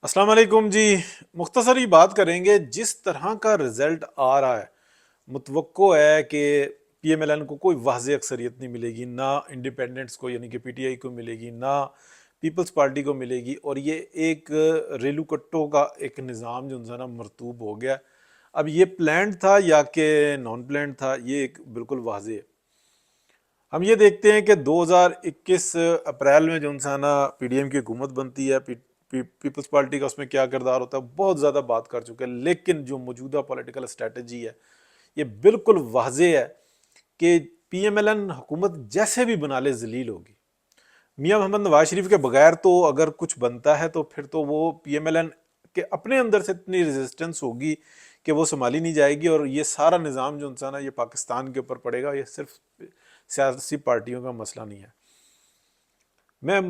السلام علیکم جی. مختصری بات کریں گے. جس طرح کا رزلٹ آ رہا ہے متوقع ہے کہ پی ایم ایل این کو کوئی واضح اکثریت نہیں ملے گی، نہ انڈیپینڈنٹس کو یعنی کہ پی ٹی آئی کو ملے گی، نہ پیپلز پارٹی کو ملے گی، اور یہ ایک ریلو کٹوں کا ایک نظام جو ہے نا مرتوب ہو گیا. اب یہ پلانڈ تھا یا کہ نان پلانڈ تھا، یہ ایک بالکل واضح ہے. ہم یہ دیکھتے ہیں کہ 2021 اپریل میں جو نا پی ڈی ایم کی حکومت بنتی ہے. پیپلز پارٹی کا اس میں کیا کردار ہوتا ہے بہت زیادہ بات کر چکے ہیں، لیکن جو موجودہ پولیٹیکل اسٹریٹجی ہے یہ بالکل واضح ہے کہ پی ایم ایل این حکومت جیسے بھی بنا لے ذلیل ہوگی. میاں محمد نواز شریف کے بغیر تو اگر کچھ بنتا ہے تو پھر تو وہ پی ایم ایل این کے اپنے اندر سے اتنی ریزسٹنس ہوگی کہ وہ سنبھالی نہیں جائے گی، اور یہ سارا نظام جو نا یہ پاکستان کے اوپر پڑے گا. یہ صرف سیاسی پارٹیوں کا مسئلہ نہیں ہے. میں